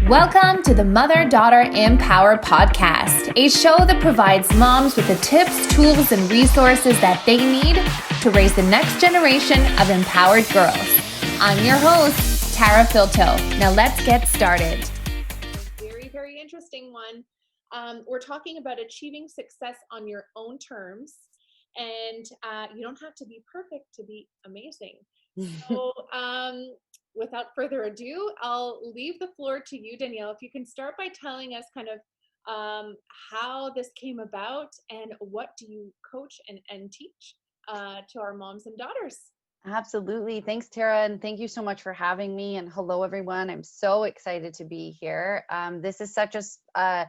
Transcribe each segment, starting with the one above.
Welcome to the Mother-Daughter Empower podcast, a show that provides moms with the tips, tools, and resources that they need to raise the next generation of empowered girls. I'm your host, Tara Filto. Now let's get started. Very, very interesting one. We're talking about achieving success on your own terms, and you don't have to be perfect to be amazing. So without further ado, I'll leave the floor to you, Danielle. If you can start by telling us kind of how this came about and what do you coach and teach to our moms and daughters. Absolutely. Thanks, Tara. And thank you so much for having me. And hello, everyone. I'm so excited to be here. This is such a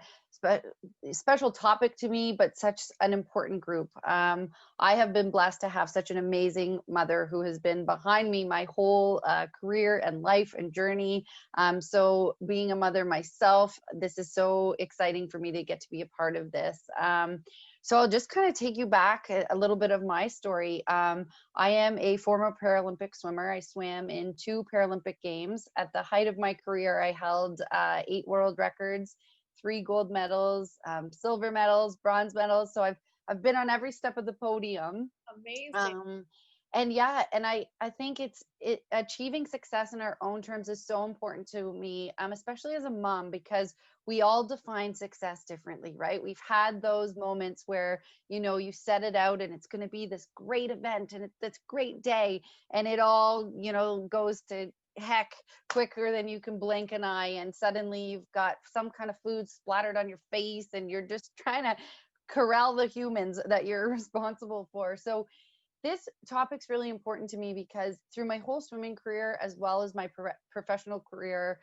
special topic to me, but such an important group. I have been blessed to have such an amazing mother who has been behind me my whole career and life and journey. So being a mother myself, this is so exciting for me to get to be a part of this. So I'll just kind of take you back a little bit of my story. I am a former Paralympic swimmer. I swam in 2 Paralympic Games. At the height of my career, I held 8 world records, 3 gold medals, silver medals, bronze medals. So I've been on every step of the podium. Amazing. And I think achieving success in our own terms is so important to me, especially as a mom, because we all define success differently, right? We've had those moments where, you set it out and it's going to be this great event and it's this great day, and it all, goes to heck quicker than you can blink an eye. And suddenly you've got some kind of food splattered on your face and you're just trying to corral the humans that you're responsible for. So this topic's really important to me because through my whole swimming career, as well as my professional career,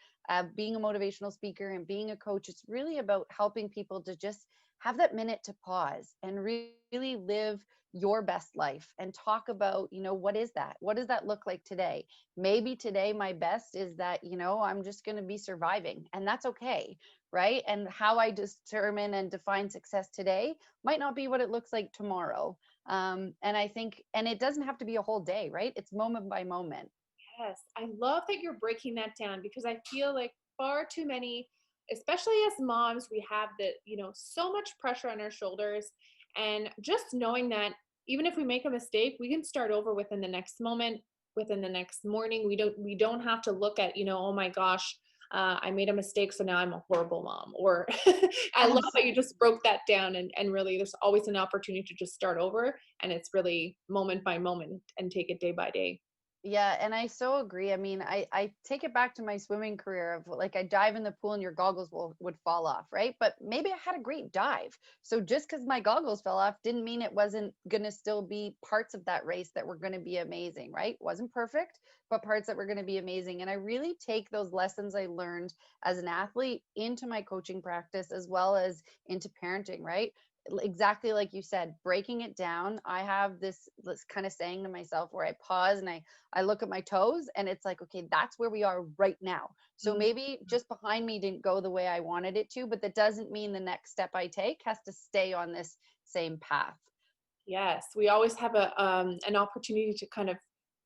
being a motivational speaker and being a coach, it's really about helping people to just have that minute to pause and really live your best life and talk about, what is that? What does that look like today? Maybe today my best is that, I'm just going to be surviving, and that's okay, right? And how I determine and define success today might not be what it looks like tomorrow. And I think, and it doesn't have to be a whole day, right? It's moment by moment. Yes, I love that you're breaking that down, because I feel like far too many, especially as moms, we have so much pressure on our shoulders. And just knowing that even if we make a mistake, we can start over within the next moment, within the next morning. We don't have to look at, oh my gosh, I made a mistake, so now I'm a horrible mom. Or I love that you just broke that down, and really there's always an opportunity to just start over, and it's really moment by moment and take it day by day. Yeah, and I so agree. I mean, I take it back to my swimming career of like I dive in the pool and your goggles would fall off, right? But maybe I had a great dive. So just because my goggles fell off didn't mean it wasn't going to still be parts of that race that were going to be amazing, right? Wasn't perfect, but parts that were going to be amazing. And I really take those lessons I learned as an athlete into my coaching practice as well as into parenting, right? Exactly like you said, breaking it down. I have this kind of saying to myself where I pause and I look at my toes and it's like, okay, that's where we are right now. So maybe just behind me didn't go the way I wanted it to, but that doesn't mean the next step I take has to stay on this same path. Yes, we always have an opportunity to kind of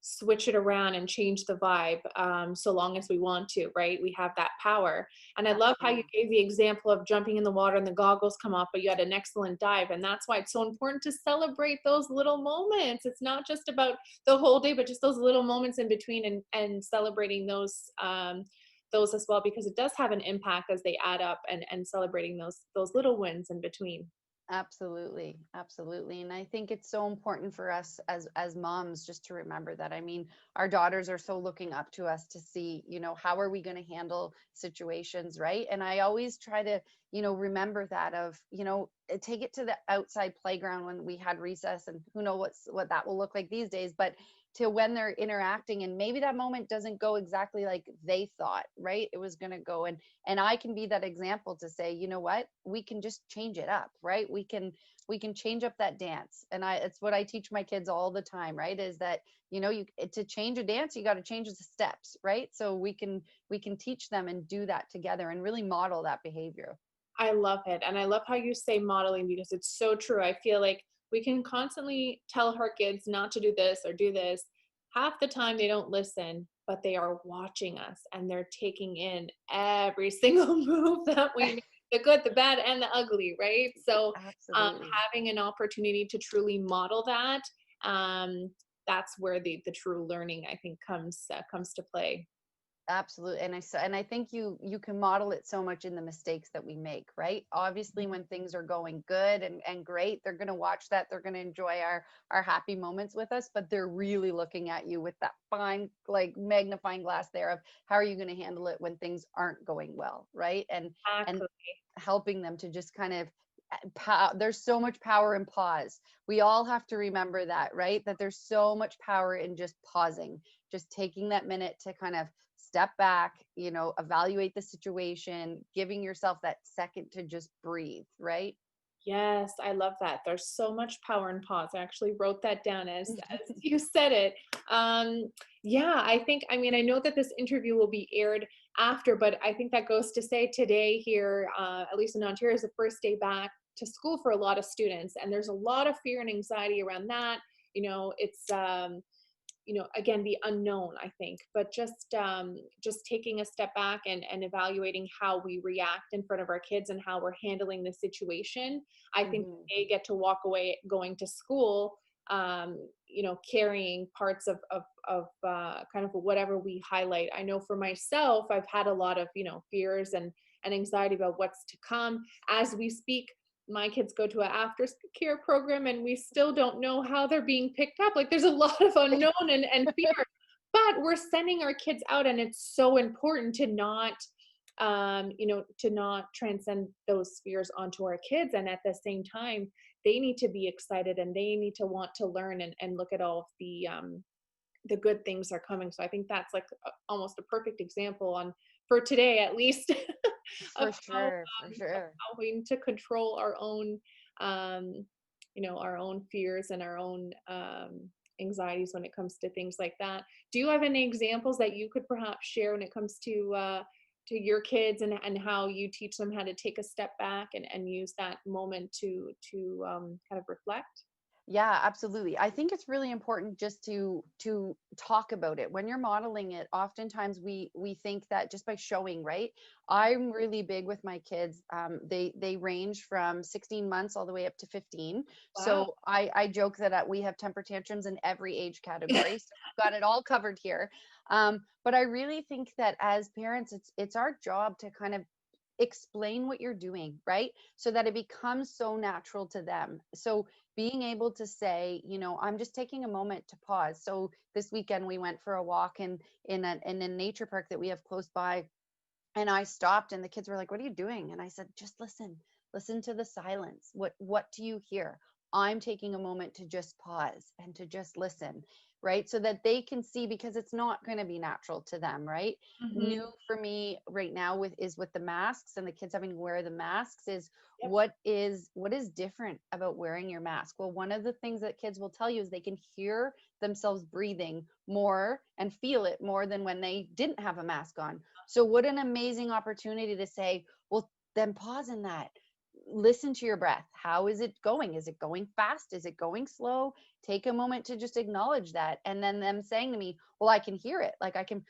switch it around and change the vibe, so long as we want to, right? We have that power. And I love how you Absolutely. gave the example of jumping in the water and the goggles come off, but you had an excellent dive. And that's why it's so important to celebrate those little moments. It's not just about the whole day, but just those little moments in between, and celebrating those as well, because it does have an impact as they add up, and celebrating those little wins in between. Absolutely. Absolutely. And I think it's so important for us as moms just to remember that. I mean, our daughters are so looking up to us to see, how are we going to handle situations, right? And I always try to, remember that of, take it to the outside playground when we had recess, and who knows what that will look like these days, but to when they're interacting and maybe that moment doesn't go exactly like they thought, right? It was going to go, and I can be that example to say, you know what, we can just change it up, right? We can change up that dance. And it's what I teach my kids all the time, right? Is that, you to change a dance, you got to change the steps, right? So we can teach them and do that together and really model that behavior. I love it. And I love how you say modeling, because it's so true. I feel like we can constantly tell our kids not to do this or do this. Half the time they don't listen, but they are watching us and they're taking in every single move that we make, the good, the bad, and the ugly, right? So Absolutely. having an opportunity to truly model that, that's where the true learning, I think, comes to play. Absolutely. And I think you can model it so much in the mistakes that we make, right? Obviously, when things are going good and great, they're going to watch that. They're going to enjoy our happy moments with us, but they're really looking at you with that fine, like magnifying glass there of how are you going to handle it when things aren't going well, right? And Exactly. helping them to just kind of there's so much power in pause. We all have to remember that, right? That there's so much power in just pausing, just taking that minute to kind of step back, evaluate the situation, giving yourself that second to just breathe, right? Yes, I love that. There's so much power in pause. I actually wrote that down as you said it. Yeah, I think, I mean, I know that this interview will be aired after, but I think that goes to say today here, at least in Ontario, is the first day back to school for a lot of students. And there's a lot of fear and anxiety around that. It's, again, the unknown, I think, but just taking a step back and evaluating how we react in front of our kids and how we're handling the situation. I think Mhm. they get to walk away going to school, carrying parts of kind of whatever we highlight. I know for myself, I've had a lot of, fears and anxiety about what's to come. As we speak, my kids go to an aftercare program and we still don't know how they're being picked up. Like there's a lot of unknown and fear, but we're sending our kids out, and it's so important to not to not transcend those fears onto our kids. And at the same time, they need to be excited and they need to want to learn and look at all of the good things are coming. So I think that's like almost a perfect example on for today, at least, of For sure, for of sure. how we need to control our own, um, our own fears and our own anxieties when it comes to things like that. Do you have any examples that you could perhaps share when it comes to your kids and how you teach them how to take a step back and use that moment to kind of reflect? Yeah, absolutely. I think it's really important just to talk about it. When you're modeling it, oftentimes we think that just by showing, right? I'm really big with my kids. They range from 16 months all the way up to 15. Wow. So I joke that we have temper tantrums in every age category. So we've got it all covered here. But I really think that as parents, it's our job to kind of explain what you're doing, right? So that it becomes so natural to them. So being able to say, I'm just taking a moment to pause. So this weekend we went for a walk in a nature park that we have close by, and I stopped and the kids were like, "What are you doing?" And I said, "Just listen. Listen to the silence. What do you hear?" I'm taking a moment to just pause and to just listen, right? So that they can see, because it's not going to be natural to them, right? Hmm. New for me right now with the masks and the kids having to wear the masks is Yep. what is different about wearing your mask. Well, one of the things that kids will tell you is they can hear themselves breathing more and feel it more than when they didn't have a mask on. So what an amazing opportunity to say, well, then pause in that. Listen to your breath. How is it going? Is it going fast? Is it going slow? Take a moment to just acknowledge that. And then them saying to me, well, I can hear it. Like I can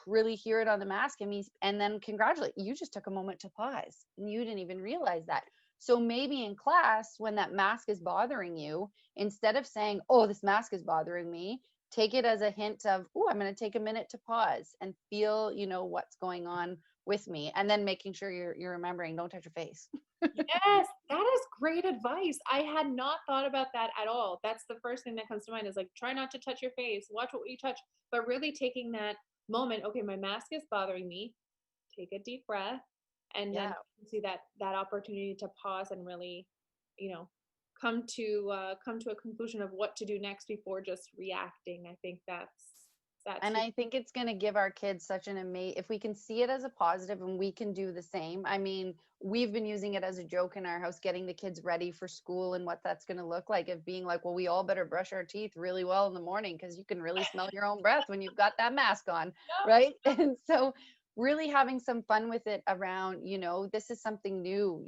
really hear it on the mask. And then congratulate you, just took a moment to pause and you didn't even realize that. So maybe in class, when that mask is bothering you, instead of saying, oh, this mask is bothering me, take it as a hint of, oh, I'm going to take a minute to pause and feel, what's going on with me. And then making sure you're remembering, don't touch your face. Yes, that is great advice. I had not thought about that at all. That's the first thing that comes to mind is like, try not to touch your face, watch what you touch, but really taking that moment, okay, my mask is bothering me, take a deep breath, and then Yeah. see that opportunity to pause and really, you know, come to a conclusion of what to do next before just reacting. I think that's And I think it's going to give our kids such an amazing, if we can see it as a positive and we can do the same. I mean, we've been using it as a joke in our house, getting the kids ready for school and what that's going to look like, of being like, well, we all better brush our teeth really well in the morning because you can really smell your own breath when you've got that mask on, right? And so really having some fun with it around, this is something new,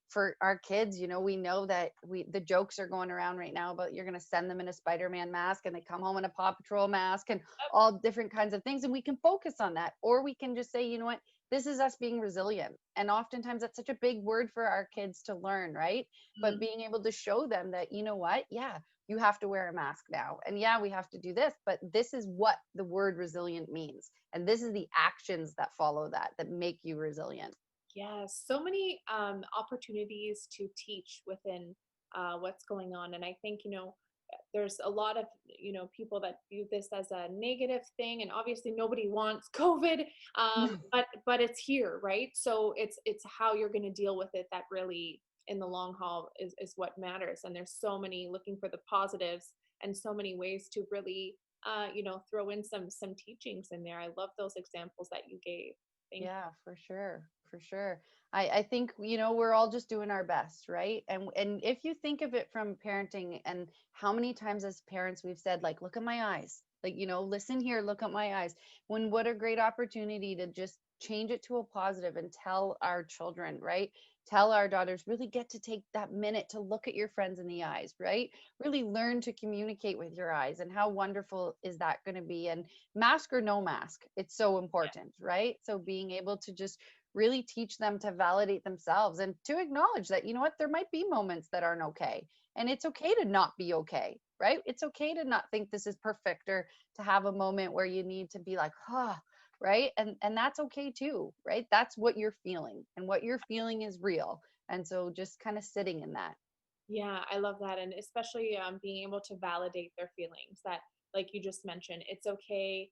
for our kids. We know that the jokes are going around right now about you're going to send them in a Spider-Man mask and they come home in a Paw Patrol mask and all different kinds of things. And we can focus on that, or we can just say, you know what, this is us being resilient. And oftentimes that's such a big word for our kids to learn, right? But being able to show them that, you know what, yeah, you have to wear a mask now. And yeah, we have to do this, but this is what the word resilient means. And this is the actions that follow that make you resilient. Yes, so many opportunities to teach within what's going on. And I think, there's a lot of, people that view this as a negative thing. And obviously nobody wants COVID, but it's here, right? So it's how you're going to deal with it that really in the long haul is what matters. And there's so many looking for the positives and so many ways to really, throw in some teachings in there. I love those examples that you gave. Yeah, for sure. For sure. I think, we're all just doing our best, right? And if you think of it from parenting, and how many times as parents we've said, like, look at my eyes, like, listen here, look at my eyes. What a great opportunity to just change it to a positive and tell our children, right? Tell our daughters, really get to take that minute to look at your friends in the eyes, right? Really learn to communicate with your eyes. And how wonderful is that going to be? And mask or no mask, it's so important, right? So being able to just really teach them to validate themselves and to acknowledge that, there might be moments that aren't okay. And it's okay to not be okay, right? It's okay to not think this is perfect, or to have a moment where you need to be like, right? And that's okay too, right? That's what you're feeling, and what you're feeling is real. And so just kind of sitting in that. Yeah, I love that. And especially being able to validate their feelings, that, like you just mentioned, it's okay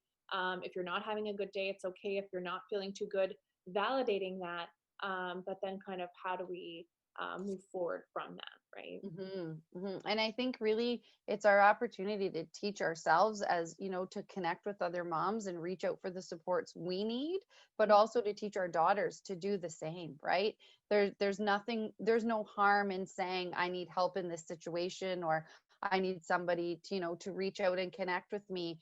if you're not having a good day. It's okay if you're not feeling too good, validating that. But then kind of how do we move forward from that, right? And I think really it's our opportunity to teach ourselves, as to connect with other moms and reach out for the supports we need, but also to teach our daughters to do the same, right? There's no harm in saying, I need help in this situation, or I need somebody to reach out and connect with me,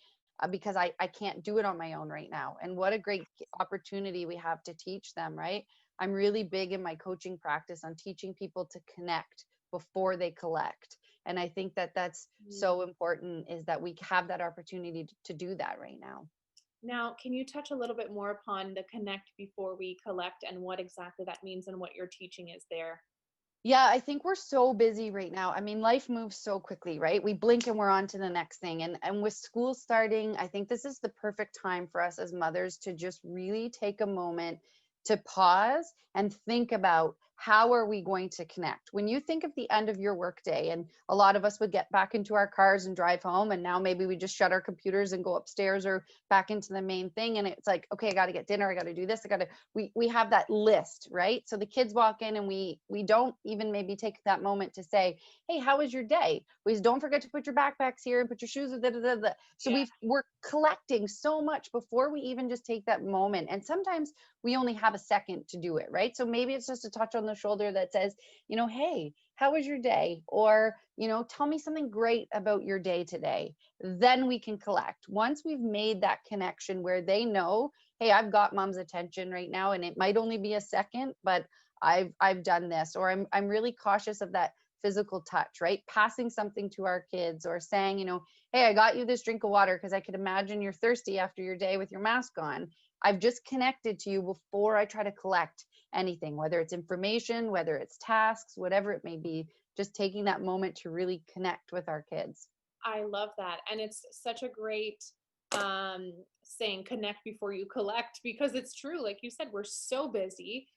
because I can't do it on my own right now. And what a great opportunity we have to teach them, right? I'm really big in my coaching practice on teaching people to connect before they collect. And I think that that's so important, is that we have that opportunity to do that right now. Now, can you touch a little bit more upon the connect before we collect, and what exactly that means and what your teaching is there? Yeah, I think we're so busy right now. I mean, life moves so quickly, right? We blink and we're on to the next thing. And with school starting, I think this is the perfect time for us as mothers to just really take a moment to pause and think about, how are we going to connect? When you think of the end of your workday, and a lot of us would get back into our cars and drive home, and now maybe we just shut our computers and go upstairs or back into the main thing, and it's like, okay, I got to get dinner, I got to do this, we have that list, right? So the kids walk in, and we don't even maybe take that moment to say, hey, how was your day? We don't forget to put your backpacks here and put your shoes. So we're collecting so much before we even just take that moment. And sometimes we only have a second to do it, right? So maybe it's just a touch on the shoulder that says, hey, how was your day? Or, tell me something great about your day today. Then we can collect. Once we've made that connection where they know, hey, I've got mom's attention right now, and it might only be a second, but I've done this. Or I'm really cautious of that physical touch, right? Passing something to our kids, or saying, hey, I got you this drink of water because I could imagine you're thirsty after your day with your mask on. I've just connected to you before I try to collect anything, whether it's information, whether it's tasks, whatever it may be, just taking that moment to really connect with our kids. I love that. And it's such a great saying, connect before you collect, because it's true. Like you said, we're so busy,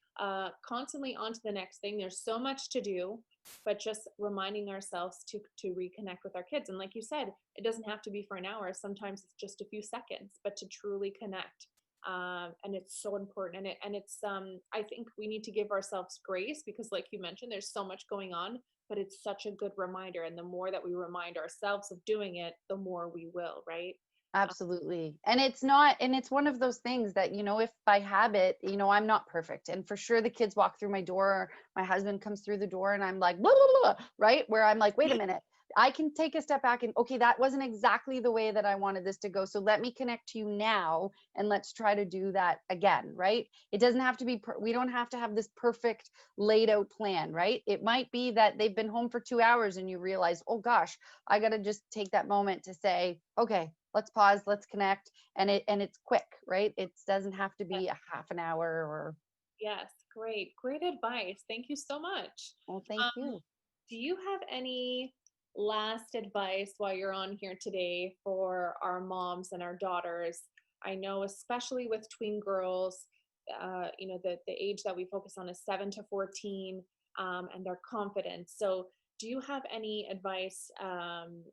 constantly on to the next thing. There's so much to do, but just reminding ourselves to reconnect with our kids. And like you said, it doesn't have to be for an hour. Sometimes it's just a few seconds, but to truly connect. And it's so important. And it's I think we need to give ourselves grace, because like you mentioned, there's so much going on, but it's such a good reminder. And the more that we remind ourselves of doing it, the more we will, right? Absolutely. And it's one of those things that, if by habit, I'm not perfect. And for sure the kids walk through my door, or my husband comes through the door, and I'm like, blah, blah, blah, right? Where I'm like, wait a minute, I can take a step back and, okay, that wasn't exactly the way that I wanted this to go. So let me connect to you now and let's try to do that again, right? It doesn't have to be, we don't have to have this perfect laid out plan, right? It might be that they've been home for 2 hours and you realize, oh gosh, I got to just take that moment to say, okay, let's pause, let's connect. And it's quick, right? It doesn't have to be a half an hour or. Yes, great advice. Thank you so much. Well, thank you. Do you have any last advice while you're on here today for our moms and our daughters? I know, especially with tween girls, the age that we focus on is 7 to 14, and their confidence. So do you have any advice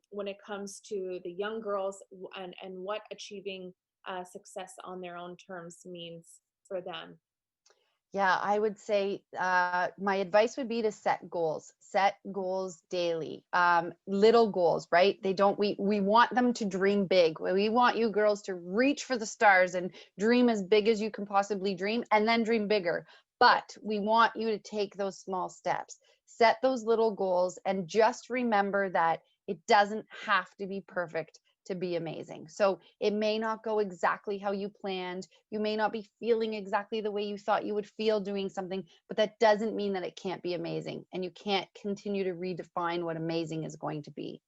when it comes to the young girls and what achieving success on their own terms means for them? Yeah, I would say my advice would be to set goals daily, little goals, right? We want them to dream big. We want you girls to reach for the stars and dream as big as you can possibly dream and then dream bigger. But we want you to take those small steps, set those little goals, and just remember that it doesn't have to be perfect to be amazing. So it may not go exactly how you planned. You may not be feeling exactly the way you thought you would feel doing something, but that doesn't mean that it can't be amazing. And you can't continue to redefine what amazing is going to be.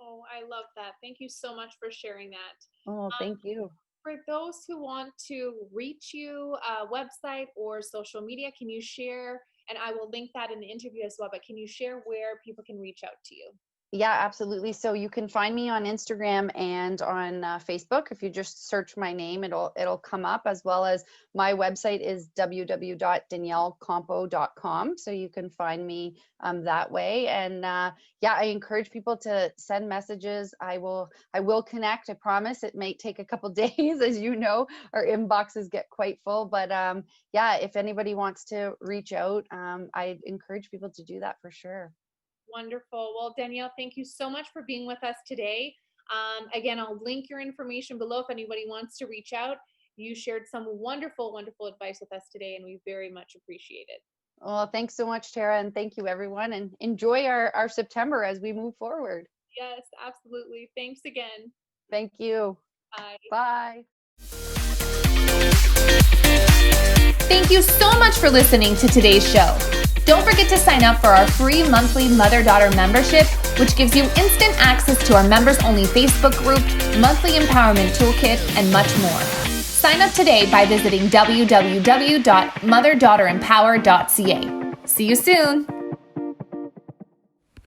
Oh, I love that. Thank you so much for sharing that. Oh, thank you. For those who want to reach you, website or social media, can you share, and I will link that in the interview as well, but can you share where people can reach out to you? Yeah, absolutely. So you can find me on Instagram and on Facebook. If you just search my name, it'll come up, as well as my website is www.daniellecompo.com. So you can find me that way. And yeah, I encourage people to send messages. I will connect. I promise. It may take a couple days, as you know, our inboxes get quite full. But yeah, if anybody wants to reach out, I encourage people to do that for sure. Wonderful. Well, Danielle, thank you so much for being with us today. Again, I'll link your information below if anybody wants to reach out. You shared some wonderful advice with us today, and we very much appreciate it. Well, thanks so much, Tara, and thank you, everyone, and enjoy our September as we move forward. Yes, absolutely. Thanks again. Thank you. Bye. Bye. Thank you so much for listening to today's show. Don't forget to sign up for our free monthly mother-daughter membership, which gives you instant access to our members-only Facebook group, monthly empowerment toolkit, and much more. Sign up today by visiting www.motherdaughterempower.ca. See you soon.